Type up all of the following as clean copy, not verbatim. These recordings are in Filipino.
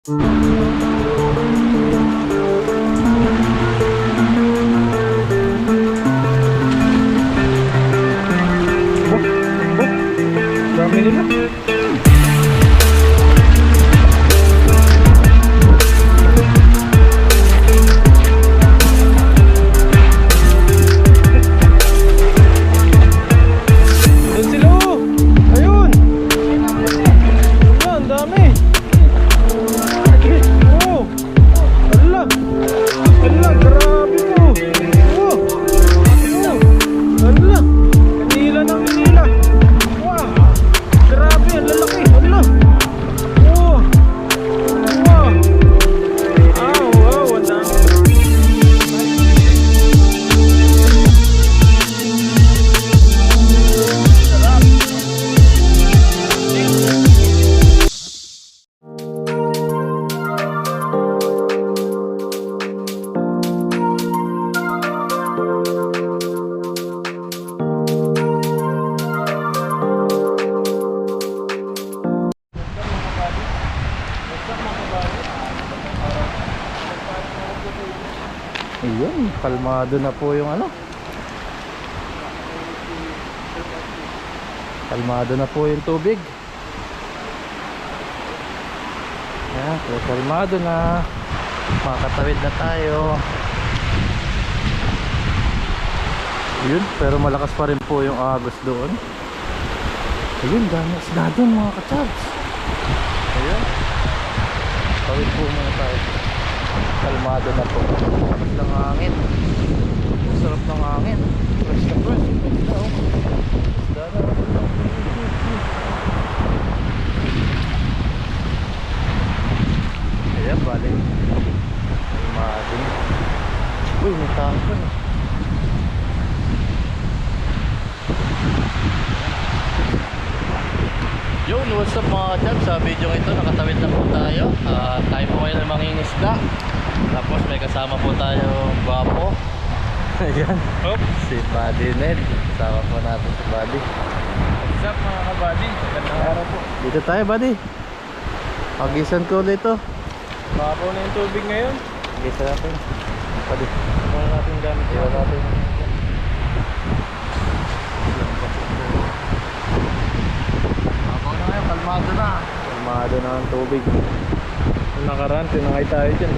Dami nila. Doon sila oh. Ayun. Wala, ang dami. Oh. Ala. Ala, grabe po. Oh. Oh. Ala. Kanila ng kanila. Wow. Grabe, ang lalaki. Ala. Oh. Wow. Ah, wow, ang dami. Ayun, kalmado na po yung ano. Kalmado na po yung tubig. Ayan, so kalmado na. Makakatawid na tayo. Yun, pero malakas pa rin po yung agos doon. Ayun, dami isda doon mga katabs. Ayun. Tawid po muna tayo. Kalmado na po. Sarap ng hangin. Sarap ng hangin. Fresh na fresh. Isda oh. Isda na. Ayan, balik. Kalmado. Uy, may tanko na. Yun, what's up mga katabs? Sa video ito, nakatawid na po tayo. Tayo po ngayon ng mangingisda. Tapos may kasama po tayo gwapo. Ayan. Hop. Si Buddy Ned. Kasama po natin si Buddy. What's up mga kabady? Magandang araw po. Dito tayo Buddy. Pagisan ko ulit ito. Baka na yung tubig ngayon. Pagisan natin Buddy. Muna natin gamit. Iwan natin. Habang na ngayon, kalmado na. Kalmado na ang tubig. Nung nakaraan, tinangay tayo dyan.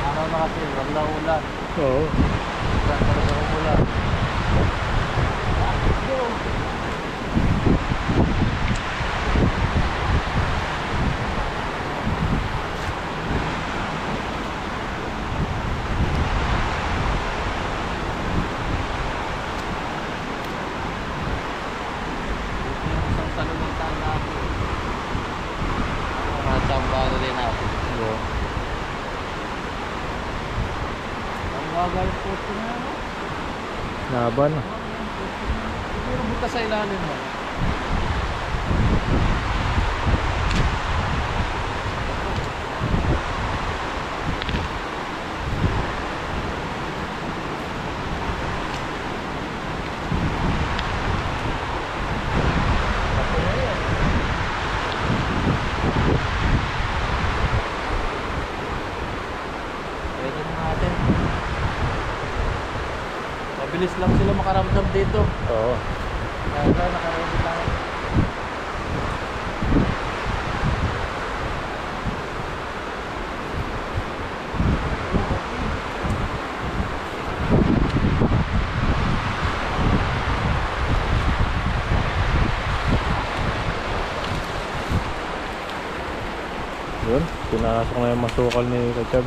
Araw na kasi, wala ulan. Oo. Wala talaga ulan. Matambado din natin. Oo. Ang bagal po ito na ano? Laban. Siguro buta sa ilalim mo. Pwede na natin. Mabilis lang sila makaramdam dito. Oo. Kaya nakaready tayo. Yun. Pinasok na yung masukal ni Kachab.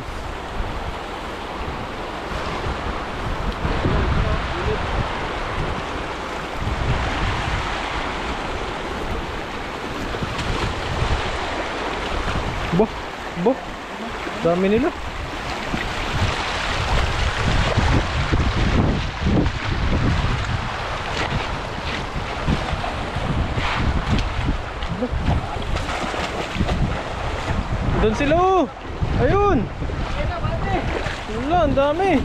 Bo. Dami nila. Doon sila oh. Ayun. Wala, ang dami.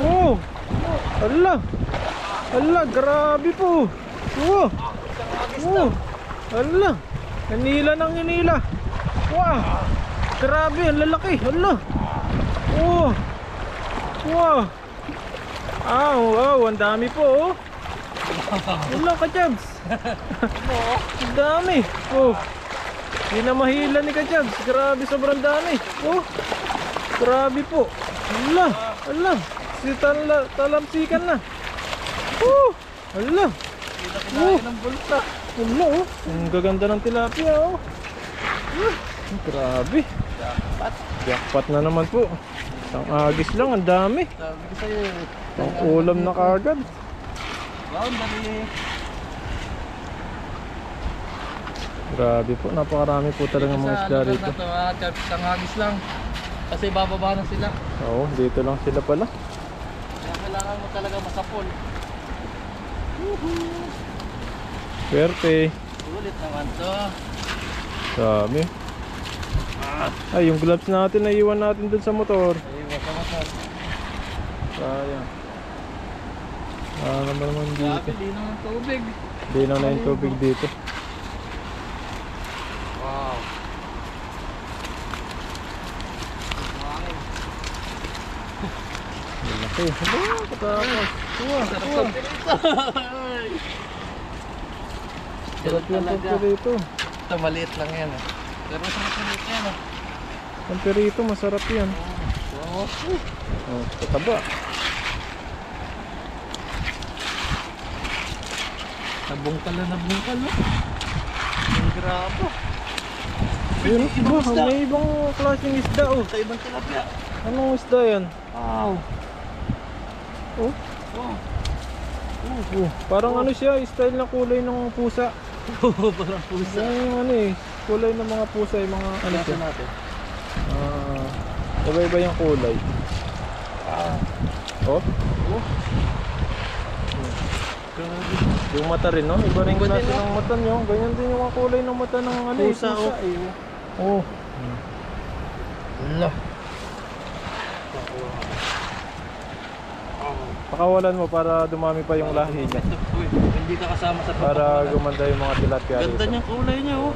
Oh. Ala. Ala, grabe po. Oh. Oh. Ala. Hinila ng hinila. Wow. Grabe, ang lalaki. Ala. Oh. Wow. Wow, ang dami po. Oh. Ala, Kachabs. Ang dami. Oh. Hindi na mahila ni Kachabs. Grabe, sobrang dami. Oh. Grabe po. Ala. Ala. Si talamsikan na. Ala. Ng bulta. Ala, oh. Ang gaganda ng tilapia, oh. Grabe. Jackpot na naman po. Ang agis lang, ang dami. Sabi ko sa'yo. Ang ulam na kagad. Wow, dali. Grabe po, napakarami po talaga mga isda rito. Ito na ito, isang hagis lang. Kasi bababa na sila. Oo, dito lang sila pala. Kaya kailangan mo talaga masapol. Swerte. Sulit naman to. Dami. Ay, yung gloves natin naiwan natin dun sa motor. Ay, masamasal. Sayang. Naman dito. Grabe, linaw ng tubig. Dinaw na yung tubig dito. Wow. Buhangin. Malaki. Hala, katapos. Sarap Uwa. ng pirito. Sarap yung Talaga. pampirito. Ito, maliit lang yan. Pero sarap maliit yan. Pampirito, masarap yan. Wow. Oh, kataba. Nabungkal na nabungkal. Ang grabe. Yun, Ibang isda. may ibang klaseng isda, oh. Sa ibang tilapia. Anong isda yan? Wow. Oh, Wow. parang ano siya, style na kulay ng pusa. Parang pusa. Yung ano eh, kulay ng mga pusa, yung mga ano Ano siya. natin? Iba-iba yung kulay. Oh, Grabe. yung mata rin, no? Iba rin Iba din, klase no? ng mata nyo. Ganyan din yung mga kulay ng mata ng ano eh, Pusa, pusa. oh. Oh, Allah. pakawalan mo para dumami pa yung lahi niya. Uy, hindi ka kasama sa Para pagpapakalan. gumanda yung mga tilapia Ganda rito. niyang kulay niya, oh.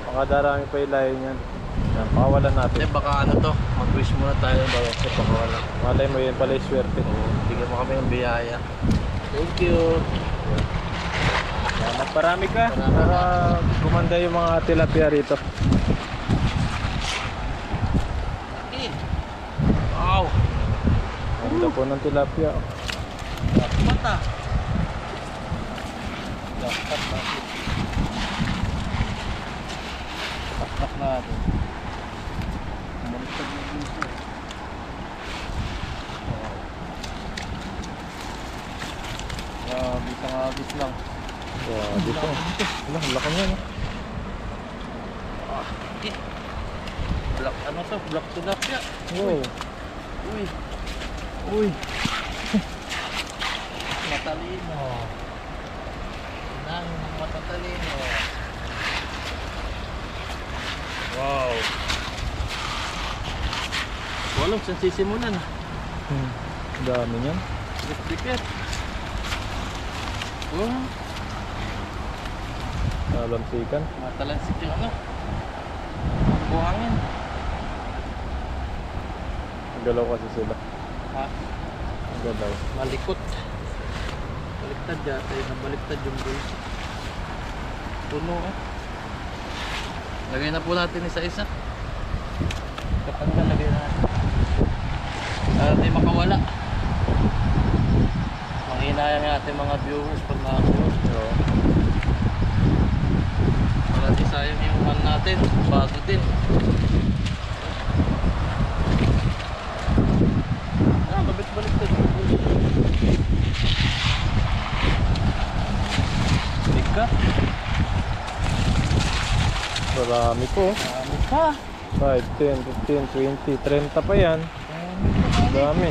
Pakadarami pa yung lahi niyan. Yan, pakawalan natin. Eh, baka ano to, mag-wish muna tayo bago sa pakawalan. Malay mo yun pala yung swerte. Bigyan mo kami ng biyaya. Thank you. Yan, magparami ka Marami para gumanda yung mga tilapia rito. Wow. Ganda po ng tilapia. Mata. Dapat natin. Dapat natin. Baliktad na dito. Wow. Grabe, isang agis lang. Grabe po. Wala, laki niya, no? Black, ano to? Black tilapia. Wow. Uy. Uy. Matalino. Nang matatalino. Wow. Walang saan sisimulan. Dami niyan. Dikit. Oh, Nalamsikan. matalansik yung ano. Buhangin. Galaw kasi sila. Ha? Galaw. Malikot. Baliktad yata yun. Nabaliktad yung buhay. Puno eh. Lagay na po natin isa-isa. Kapag nalagay natin. Para di makawala. Manghinayang yung ating mga viewers pag nakakuha. Oo. Para di sayang yung one natin. Bago din. Mabit-baliktad yung buhay. Bigat. Marami po. Marami pa. 5, 10, 15, 20, 30 pa yan. Dami.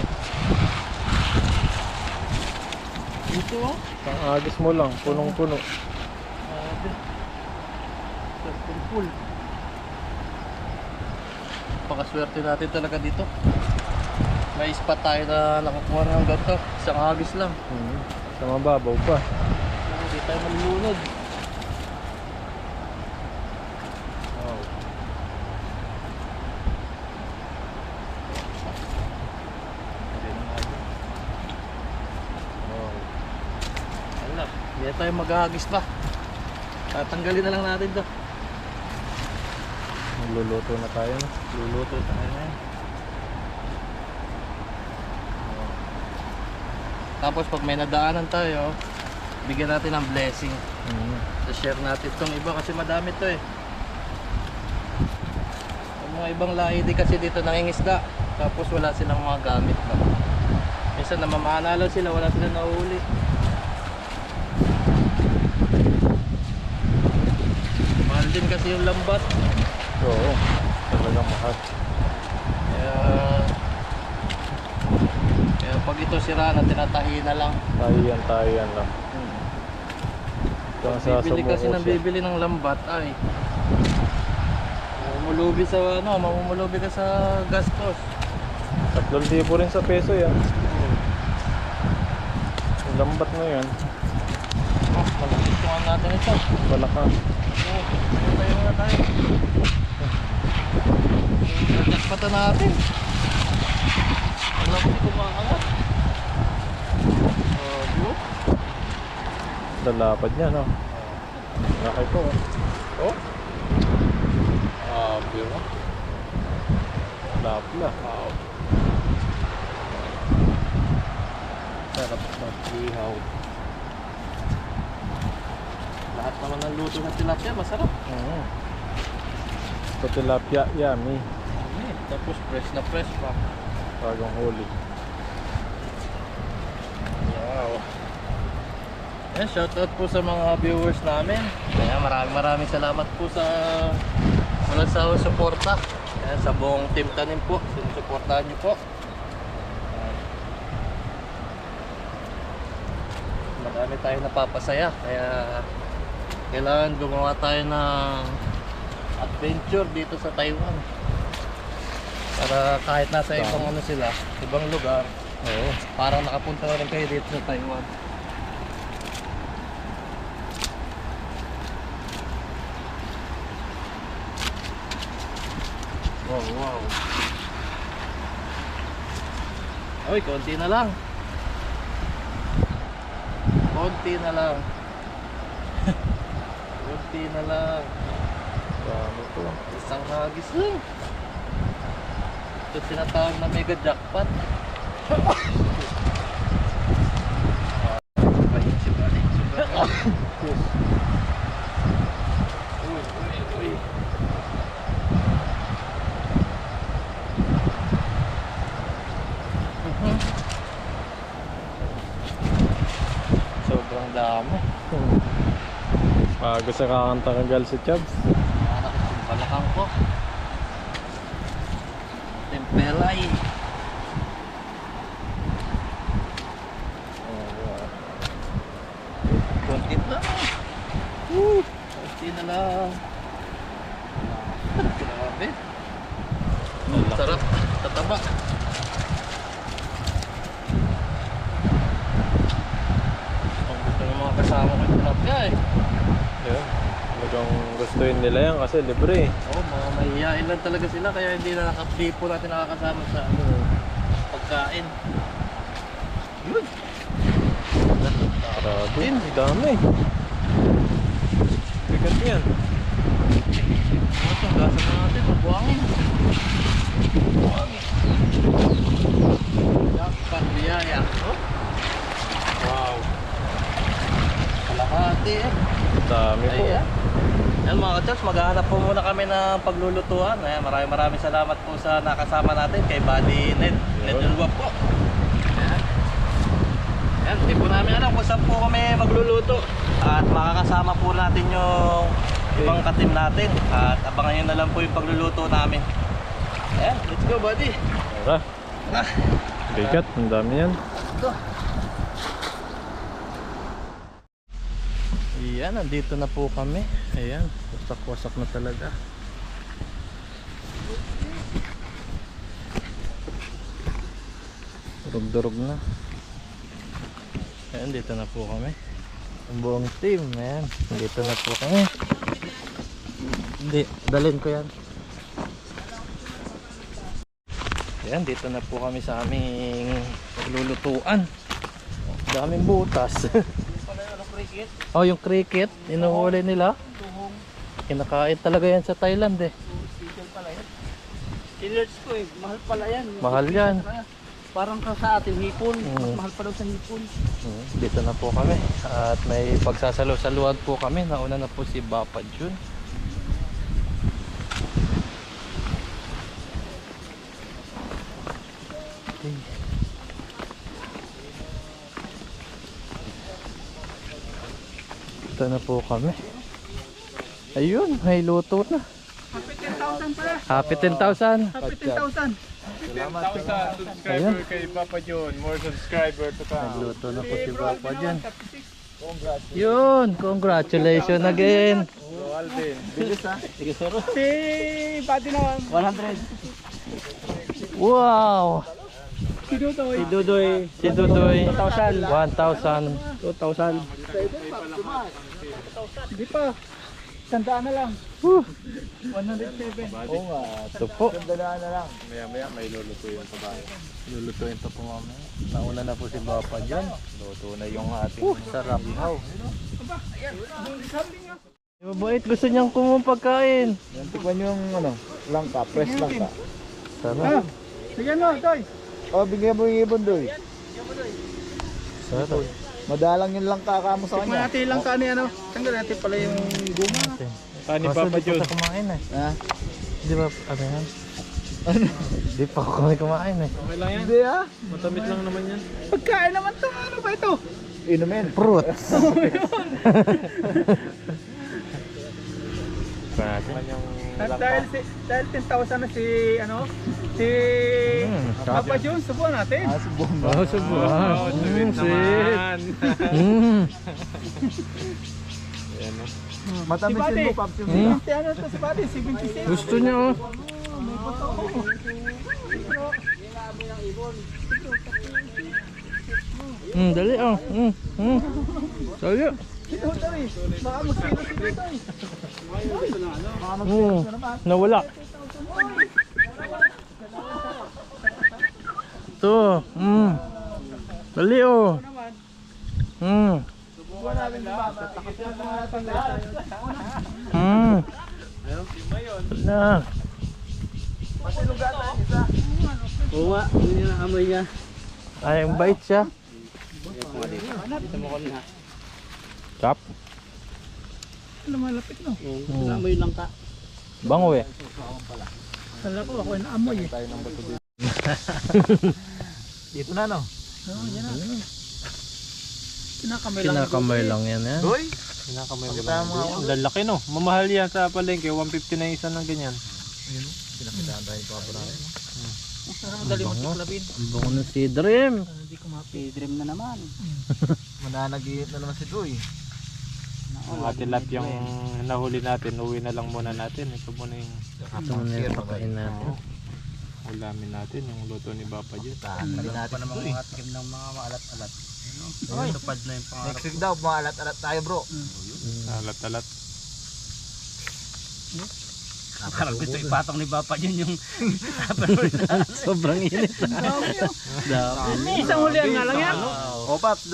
Dito oh. Ang agis mo lang, punong-puno. Grabe. Swerte full. Pakaswerte natin talaga dito. May spot tayo na nakakuha ng ganito. Isang agis lang. Sa mababaw pa. Hindi tayo malulunod. Wow. Hindi na nga yun. Wow. Wala, hindi na tayo maghahagis pa. Tatanggalin na lang natin to. Magluluto na tayo, no? Luluto tayo na yan. Tapos pag may nadaanan tayo, bigyan natin ng blessing. So share natin itong iba kasi madami to eh. Yung mga ibang lahi di kasi dito nangingisda. Tapos wala silang mga gamit ba. Minsan namamana lang sila, wala silang nahuli. Mahal din kasi yung lambat. Oo. Talagang mahal. Kaya pag ito sira na, tinatahi na lang. Tahiyan lang. Pag bibili kasi ng bibili ng lambat ay mamumulubi sa mamumulubi ka sa gastos. 3,000 rin sa peso yan. Yung lambat na yan. Malakituan natin ito. Balakang. Tayo muna tayo. Jackpata natin. Wala ko si kumakangat. Lalapad niya, no? Laki po. Oh? Biro. Lapla. Sarap na ihaw. Lahat naman ng luto ng tilapia masarap. Ito tilapia, yummy. Tapos fresh na fresh pa. Bagong huli. Wow. Yan, shoutout po sa mga viewers namin. Kaya maraming salamat po sa walang sawang suporta. Yan, sa buong team Tanim po. Sinusuportahan niyo po. Marami tayong napapasaya. Kaya kailangan gumawa tayo ng adventure dito sa Taiwan. Para kahit nasa ibang sila, ibang lugar, parang nakapunta na rin kayo dito sa Taiwan. Wow. Oy, konti na lang. Konti na lang. Konti na lang. Dami po. Isang hagis lang. Ito tinatawag na mega jackpot. Ayun si Bali. Uy. Sobrang dami. Gusto kakanta kang gal si Chubbs. Nakakit yung balakang ko. Tempelay. Konti lang. Konti na lang. Grabe. Sarap. Tataba. Ang gusto ng mga kasama ko yung tilapia eh. Yun. Talagang gustuin nila yan kasi libre. Oo, mga mahihain lang talaga sila kaya hindi na po natin nakakasama sa pagkain. Yun. Grabe, ang dami. Bigat yan. Ito, gasa na natin. Buwangin. Jackpot biyaya. Oh. Wow. Kalahati eh. Dami po. Ayan. Yan mga ka-church, maghahanap po muna kami ng paglulutuan. Ayan, maraming salamat po sa nakasama natin kay Buddy Ned Ulwa po. Ayan. Ayan, hindi po namin alam kung saan po kami magluluto. At makakasama po natin yung ibang katim natin. At abangan nyo na lang po yung pagluluto namin. Ayan, let's go buddy. Tara. Bigat, ang dami yan. Ito. Ayan, nandito na po kami. Ayan, wasak-wasak na talaga. Durog-durog na. Ayan, dito na po kami. Ang buong team, ayan. Dito na po kami. Hindi, dalhin ko yan. Ayan, dito na po kami sa aming paglulutuan. Daming butas. Oh, yung cricket, inuhuli nila. Kinakain talaga yan sa Thailand eh. Killers ko eh, mahal pala yan. Mahal yan. Parang sa atin, hipon. Mas mahal pa daw sa hipon. Dito na po kami. At may pagsasalo-saluhan po kami. Nauna na po si Bapa Jun. Okay. Dito na po kami. Ayun, may luto na. Happy 10,000 pala. Happy 10,000. Happy 10,000. 10,000 subscriber kay Papa John. More subscriber to come. Nagluto na po si Papa dyan. Yun, congratulations again. So Alvin, Bilis ha. Sige sir. Si Buddy naman. 100. Wow! Si Dudoy. Si Dudoy. Si Dudoy, 1,000. 1,000. 2,000. Hindi pa. Tandaan na lang. 107. Oo nga. Ito po. Tandaan na lang. Maya may luluto yung kabayo. Lulutuin to po mamaya. Nauna na po si Papa dyan. Luto na yung ating sarap. Mabait, gusto niyang kumong pagkain. Yan, tikman yung ano, langka, press langka. Sarap. Sige no, Toy. Oh, bigyan mo yung ibon, Doy. Sarap. Madalang yung langka ka mo sa kanya. Tikman natin yung langka ni ano. Tanggal natin pala yung guma. Saan ni Kaso Papa di John? pa sa kumain eh. Ha? Di ba, ano yan? Di pa ako kami kumain eh. Okay lang yan. Hindi ha? Matamit lang naman yan. Pagkain naman to. Ano ba ito? Inumin. Fruits. At dahil 10,000 na si ano, si Papa John, subuhan natin. Subuhan Oh, subuhan. sweet naman. Ayan o. Matamisin mo, Paps. Yung ano to si Buddy, 76. Gusto niya oh. Dali oh. Dali. Ito, Toy. Baka magkilo si Toy. Baka magkilo naman. Nawala. Ito. Dali oh. Subuhan natin di ba? Takot na natin lahat. Na. Masilugatan isa. Oo nga, yun yung amoy niya. Ay, ang bait siya. Dito mo ko na. Chop. Ano malapit no? Yung amoy lang ka. Bango eh. Kala ko ako na amoy eh. Dito na no? Oo, yan na. Kinakamay lang. Kinakamay lang yan eh. Doy? Kinakamay mo lang. Ang lalaki no? Mamahal yan sa palengke. 150 na isa ng ganyan. Masarap madali mo tiklabin. Ang bango na si Dream. Hindi ko mapi. Dream na naman. Mananag-iit na naman si Doy. Ang ating lap yung nahuli natin. Uwi na lang muna natin. Ito muna yung Ito mo na yung pakain natin. ulamin natin. Yung luto ni Papa John. Hindi natin pa mga tikim ng mga maalat-alat. Ay, tupad na yung pangarap. Next week daw, maalat-alat tayo bro. Alat-alat. Parang gusto ipatong ni Papa yun yung Sobrang init. Isang hulihan nga lang yan. O Paps,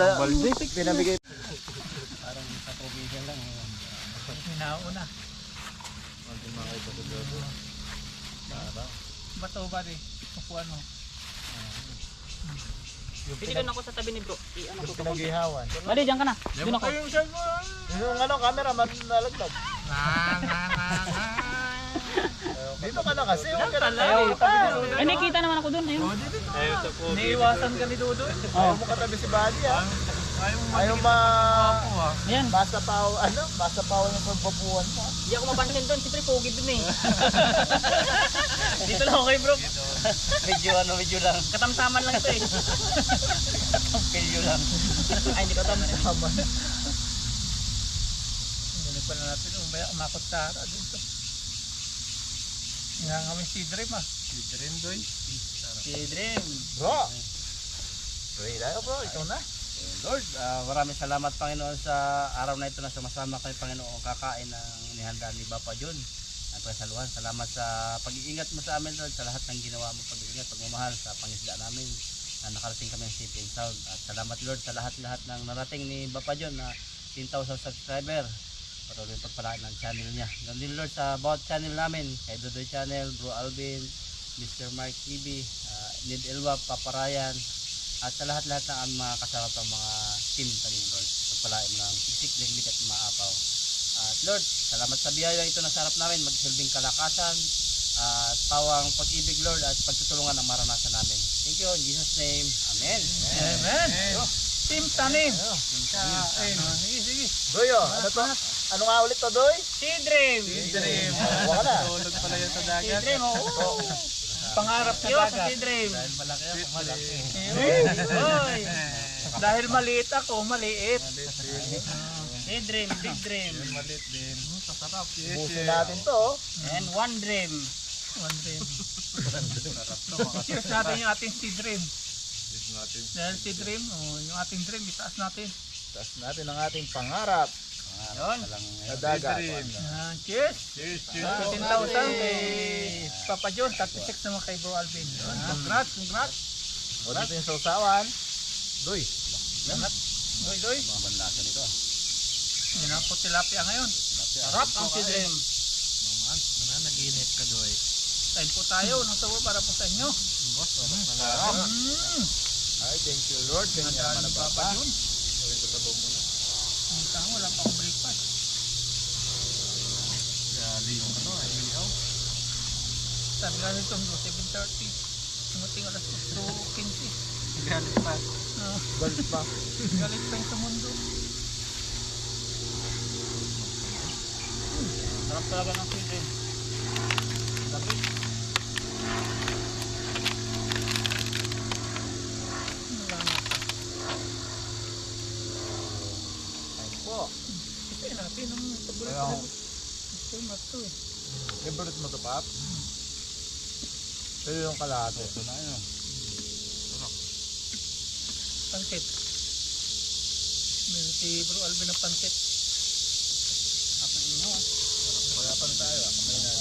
Pinabigay. parang sa tubigan lang. Hinauna. Bato ba di? Kupuan mo. Piligan ako sa tabi ni bro. Ano ko ka? Pinag-ihawan. Mali, diyan ka na. Doon ako. Yung ano, camera, nalaglag. Dito ka na kasi. Huwag ka na tayo. Ay, nakita naman ako doon. Ayun. Niiwasan ka ni Dudo. Ayaw mo katabi si Buddy ha. Ayaw Ayan. basa pa yung pagpapuan mo. Hindi ako mapansin doon. Siyempre, pogi doon eh. Dito lang okay bro. Medyo lang. Katamtaman lang ito eh. Medyo lang. Ay, hindi katamtaman. Hindi pa na natin. Umaya umakot sa hara dito. Nga kami si Dream ah. Si Dream Doy. Si Dream. Bro! Ready tayo bro, ikaw na. Lord, maraming salamat Panginoon sa araw na ito na sumasama kami Panginoon kakain ng inihanda ni Papa John. Ang pasaluhan, salamat sa pag-iingat mo sa amin Lord, sa lahat ng ginawa mo pag-iingat, pagmamahal sa pangisda namin na nakarating kami ng safe and sound. At salamat Lord sa lahat-lahat ng narating ni Papa John na 10,000 subscriber. Patuloy pagpalaan ng channel niya. Ganun din Lord sa bawat channel namin, kay Dodoy Channel, Bro Alvin, Mr. Mark TV, Ned Elwa, Papa Ryan, at sa lahat-lahat ng aming mga kasama pang mga team Panginoon Lord. Pagpalaan mo ng sisik, liglig at maapaw. At Lord, salamat sa biyaya ito na sa harap namin, magsilbing kalakasan, at pawang pag-ibig Lord at pagtutulungan ang maranasan namin. Thank you in Jesus name. Amen. Amen. Team Tanim. Sige. Doyo, ano to? Ano nga ulit to, Doy? Dream. Wala na. Tulog pala yan sa dagat. Dream, oo. Pangarap sa Yun, dagat. Dream. Malaki ako, malaki. Oy. Dahil maliit ako, maliit. Dream, big dream. Malit din. Sasarap. Busin natin to. And one dream. One dream. Cheers natin yung ating si Dream. Dahil si Dream, yung ating Dream, itaas natin. Taas natin ang ating pangarap Yun. sa dagat. Cheers! Cheers, 10,000 kay Papa John, 36 naman kay Bro Alvin. Congrats! Huwag natin yung sausawan. Doy. Doy. Mabanlasa nito. Yan ang po tilapia ngayon. Sarap ang si Dream. Naginip ka, Doy. Kain po tayo ng sawa para po sa inyo. Sarap. Ay, thank you Lord. Kanya naman na Papa. Ang tao, wala pa akong breakfast. Gali yung ano, ay ilaw. Sabi nga nito, 7:30. Sumating alas 8:15. Galit pa. Galit pa. Galit pa yung sa mundo. Sarap talaga ng si Dream. Sabi. Wala na. Ayun po. Kasi natin ang paborito Ayaw. ko. Gusto yung mato eh. Favorite mo to, Pap? Pero yung kalahati. Ito na yun. Pancit. Meron si Bro Alvin ng pancit. Apa inyo? Palapan tayo. Kamay na.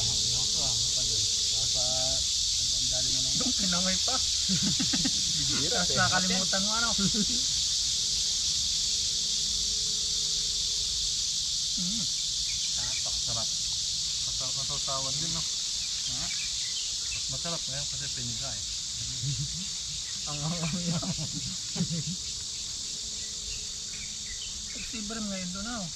Yung pinamay pa. Hirap Tapos eh. nakalimutan mo ano. Sarap. Masarap na sausawan din, no? Mas masarap ngayon kasi piniga eh. Ang si Bram ngayon doon oh.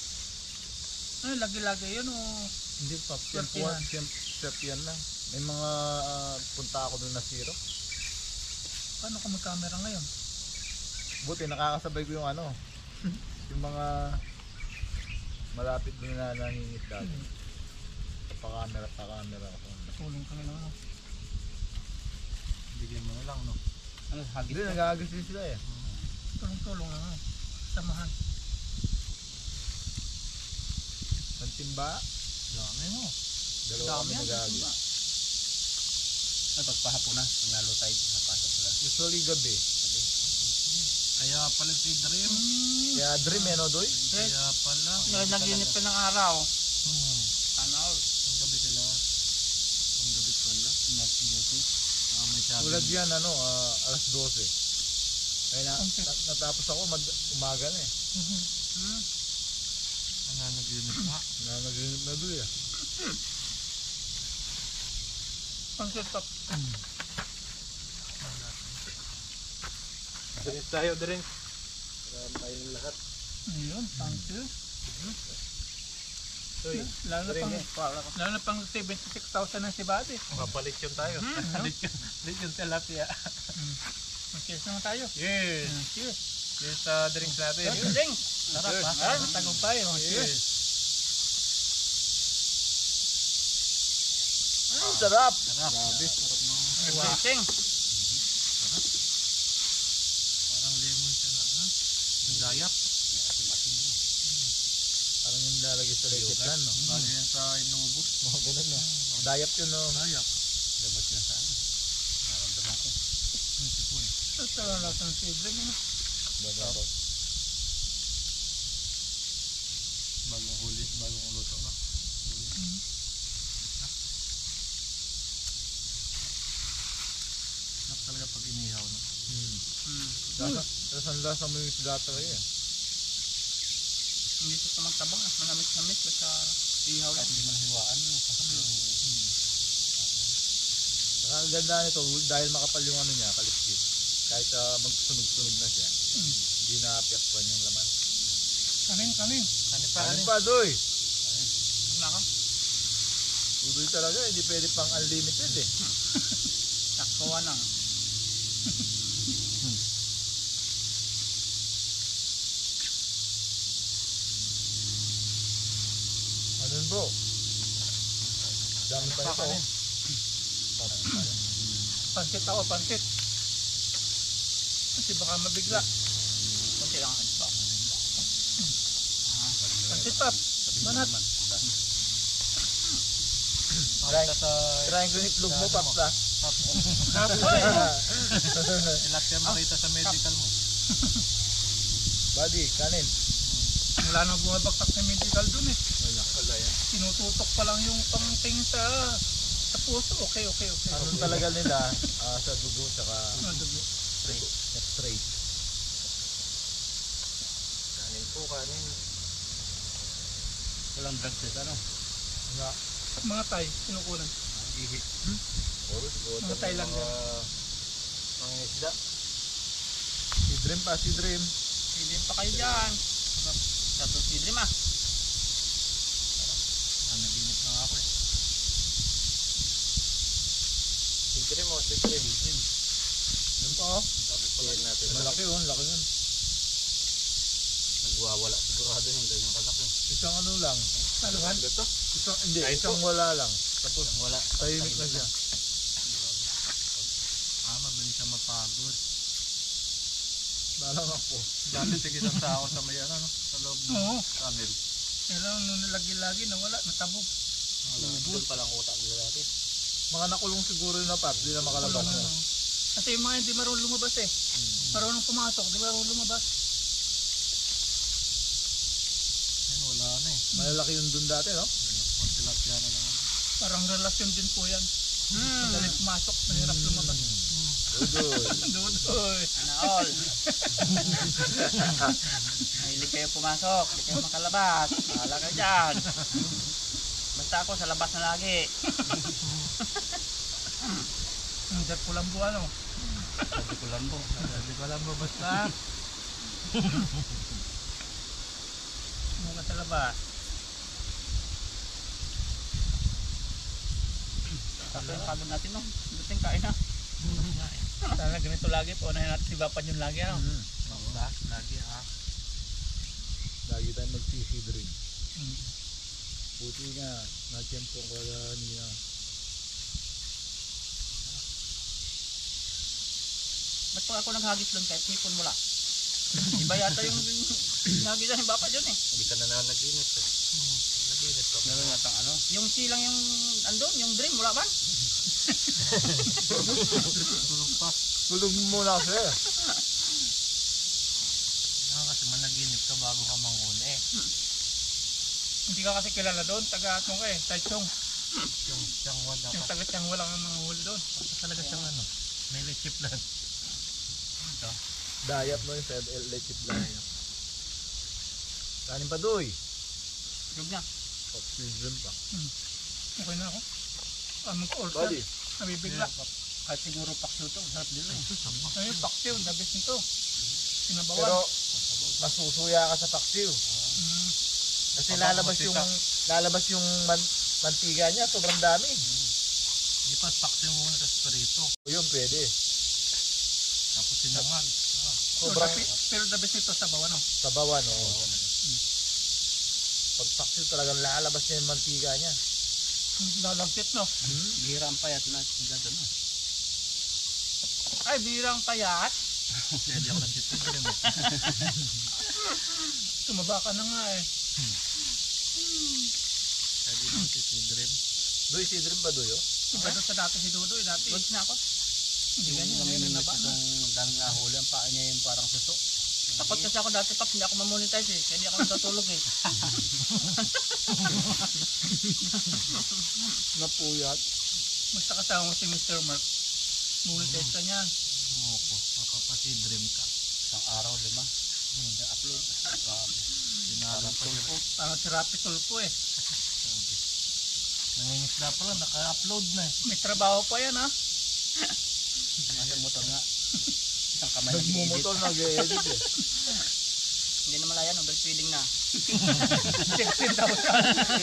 Ay, lagi-lagi yun oh. Hindi, Pap. Chef yan na. May mga punta ako doon na zero. Paano ka mag-camera ngayon? Buti nakakasabay ko yung ano. Yung mga malapit doon na nangingit dati. Pa-camera ako. Tulong ka ngayon ano. Bigyan mo na lang, no? Ano, hagis Hindi, ka? nag-aagis din sila eh. Tulong lang ano. Samahan. Ang timba, Dami mo. dalawa Dami kami yan. nag-aagis. Ay, pagpahapon na. Pag nalo tayo, napasok sila. Usually gabi. Kaya pala si Dream. Kaya dream eh, no, Doy? Kaya pala. Nag-init pa ng araw. Ano? Ang gabi sila. Ang gabi pala. Next duty. May sabi. Tulad yan, ano, alas 12. Kaya natapos ako, umaga na eh. Ang nag-unit nga. Nag-inip na Doy eh. Pancit pap. Drinks tayo, drinks. Marami tayong lahat. Ayun, thank you. Doy, Lalo na pang 76,000 na si Buddy. Mapalit yun tayo. Lit yung tilapia. Cheers naman tayo. Yes. Cheers. Yes sa drinks natin. Drinks! Sarap ha. Sarap, tagumpay. Cheers. sarap! Sarap. Grabe. Sarap ng Refreshing. parang lemon siya na. Ang dayap. Parang yung lalagay sa legit lan, no? Bali yan sa inubos. Mga ganun, no? Dayap yun, no? Dayap. Dapat yan sa ano. Naramdaman ko. Ang sipon. Ito lang natin si Dream. Babaw. bagong luto na. Sarap talaga pag inihaw, no? Tapos ang lasa mo yung isda talaga yan. Hindi siya magtabang, manamit-namit basta ihaw lang. Kahit hindi man hiwaan, no? Saka ang ganda nito dahil makapal yung ano niya, kaliskit. Kahit magsunog-sunog na siya. Hindi na-apyakpan yung laman. Kanin. Kanin pa, Doy! Huwag na ka. Udoy talaga, hindi pwede pang unlimited eh. Saktuwa lang. Ano yun bro? Dami pa ito. Pansit ako, pansit. Kasi baka mabigla. Pansit lang ang pa. Pansit pa. Banat. Tirahin ko yung itlog mo, Paps ah. Kapoy! Tilapia makita sa medical mo. Buddy, kanin. Wala nang bumabagsak sa medical dun eh. Wala yan. Tinututok pa lang yung pangtingin sa puso. Okay. Anong talaga nila sa dugo tsaka Ano dugo? straight. Kanin po, kanin. Walang drug test, ano? Nga. Mga Thai, kinukunan. Ihi. Mga Thailand yan. Mga isda. Si Dream pa, si Dream. Silin pa kayo dyan. Sato si Dream ah. Naginip na ako eh. Si Dream o, si Dream. Yun pa oh. Malaki oh, laki yun. Nagwawala sigurado yung ganyan kalaki. Isang ano lang. Saluhan. Isang wala lang. Tapos Wala. tahimik na siya. Mabilis siya mapagod. Balang ako. Dati sige isang tao sa may ano, no? Sa loob ng Oo. tunnel. Pero nung nalagi-lagi nawala, natabog. Doon palang utak nila dati. Mga nakulong siguro yun na Paps, di na makalabas Kulong na. na. Kasi yung mga hindi marunong lumabas eh. Marunong pumasok, di marunong lumabas. Yan, wala na eh. Malalaki yun dun dati, no? Tilapia na lang. Parang relasyon din po yan. Madaling pumasok, mahirap lumabas. Dudoy. Dudoy. Sana all. Mahilig kayo pumasok, hindi kayo makalabas. Bahala kayo dyan. Basta ako sa labas na lagi. Hindi po lang buwan oh. Sabi ko lambo. Hindi ko alam ba basta. Muna sa labas. Tapos yung pagod natin no. Buting kain na. Sana ganito lagi po. Unahin natin si Bapan yung lagi ano. Basta, lagi ha. Lagi tayo mag-CC Dream. Buti nga, na-champion ko niya. Ba't pa ako naghagis lang kahit hipon wala? Iba yata yung nagisa ni Bapan yun eh. Hindi ka na nanaginis eh. Naginis ka. Meron yata ano? Yung silang yung andun, yung dream, wala ba? Tulog pa. Tulog mo muna kasi. Kasi managinip ka bago ka manghuli. Hindi ka kasi kilala doon, taga-atong ka eh, Taichung. Yung siyang wala Yung ka. taga-tiyang walang mga huli doon. Talaga siyang ano. May lechip lang. Dayap mo yung electric lang. Kanin pa doy. Huwag niya, Oxygen pa. okay na ako. Mag-order, Buddy. nabibigla. Kahit siguro pakso to. Sarap din eh. Ay, paksiw, dabis nito. Sinabawan. Pero masusuya ka sa paksiw. Kasi lalabas yung mantiga niya, sobrang dami. Di pa pakso muna sa sprito. O yun, pwede. Tapos sinangag. Sobrang Pero dabis nito sa bawan oh. sabawan, oo. Pag paksiw talagang lalabas niya yung mantiga niya. Lalagkit no. Bihira ang payat na gano'n no. Ay, birang payat. Kaya di ako nagsitigil mo. Tumaba ka na nga eh. Kaya di ako nagsitigil. Doy, si Dream ba doy, oh? Iba doon sa dati si Dudoy, dati. Good na ako. Hindi ganyan, ngayon na ba na. Kung dahil nahuli ang paa niya yung parang suso. Takot kasi ako dati, Paps, hindi ako mamonetize eh. Kaya hindi ako natutulog eh. Napuyat. Basta kasama mo si Mr. Mark. Monetize ka niyan. Opo, mapapasidream ka. Isang araw, 5. Upload. Grabe. Dinarang pa siya. Parang si Rapi Tulpo eh. Nangingisda pala, naka-upload na eh. May trabaho pa yan ha. Nasa motor nga. Isang kamay nag-edit. nag-edit eh. Hindi na malayan, overfeeding na. 16,000.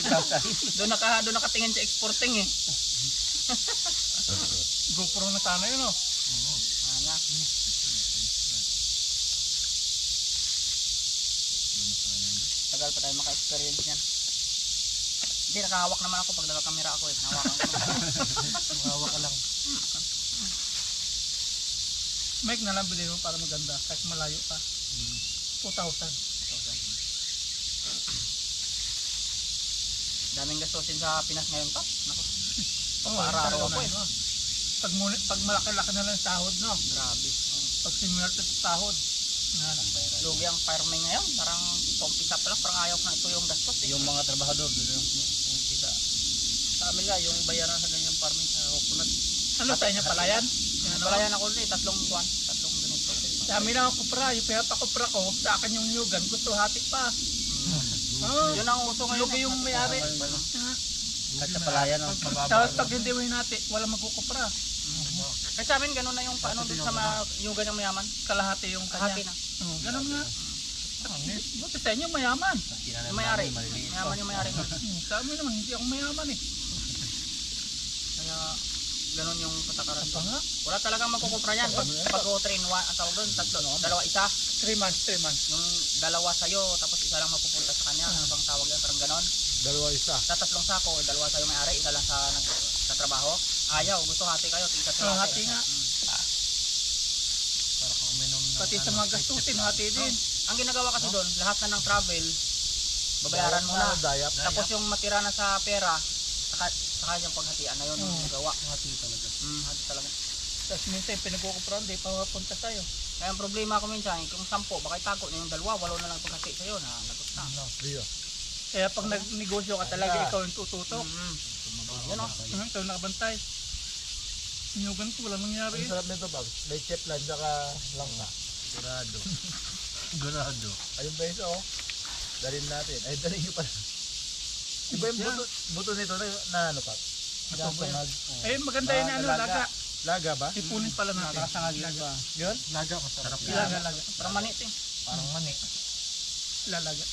10,000. Doon nakatingin sa exporting eh. GoPro na sana yun oh. Ana. Tagal pa tayo maka-experience niyan. Hindi, nakahawak naman ako pag naka-camera ako eh. Nahawakan ko naman. Mahawa ka lang. Mic na lang bilhin mo para maganda. Kahit malayo pa. 2,000. Daming gastusin sa Pinas ngayon, Pap. Nako. Oo, Para-araw talaga ako na, eh. no? Pag malaki-laki na lang sahod no. Grabe. Pag sinwerte sa sahod. Yan. Lugi ang fireman ngayon. Parang umpisa pa lang. Parang ayaw na ito yung gastos eh. Yung mga trabahador, doon yung kita. Sa amin nga, yung bayaran sa ganyang farming sa coconut. Ano tayo niya palayan? Yan, no? Palayan ako ulit, 3 buwan. 3 ganito. Sa amin na ako kupra. Yung pinapakupra ko. Sa akin yung nyugan. Gusto hati pa. Oh, Yun ang uso ngayon. lugi yung may-ari. Kahit sa palayan. Tapos pag hindi mo hinati, wala magkukupra. Kasi sa amin, ganun na yung paano dun sa nyugan ng mayaman. Kalahati yung kanya. Kahati na. Oh, ganun nga. Buti sa inyo mayaman. Yung may-ari. Mayaman yung may-ari. Sa amin naman, hindi ako mayaman eh. Kaya, ganun yung patakaran. Pa nga. Wala talagang magkukupra yan. Pag o-train, ang tawag doon, 3, 2, 1. 3 months, 3 months. Yung 2 sa'yo, tapos isa lang mapupunta sa kanya. Ano bang tawag yan? Parang ganon. 2 isa. Sa 3 sako, 2 sa'yo may-ari, isa lang sa trabaho. Ayaw, gusto hati kayo, tigisa sa Oh, hati nga. Para kung uminom na. Pati sa mga gastusin, hati din. Ang ginagawa kasi doon, lahat na ng travel, babayaran mo na. Dayap. Tapos yung matira na sa pera, saka yung paghatian na yun, yung gawa. Hati talaga. Hati talaga. Tapos minsan pinagkukupra, hindi pa mapunta sa'yo. Kaya ang problema ko minsan, kung 10, baka itago na yung 2, 8 na lang paghati sa'yo, na lagot na. No, Rio. Kaya pag nagnegosyo ka talaga, ikaw yung tututok. Yan o. Ikaw yung nakabantay. Inyugan ko, walang nangyari Ang eh. sarap nito, Bob. May chip lang, tsaka langka. Sigurado. Sigurado. Ayun pa isa, oh. Dalhin natin. Ay, dalhin nyo pala. Iba yung buto nito na ano, Pat? Nakasangag. Eh, maganda yun ano, laga. Laga ba? Ipunin pala natin. Nakasangag yun ba? Yun? Laga, masarap. Laga. Parang manit eh. Parang manik. Lalaga.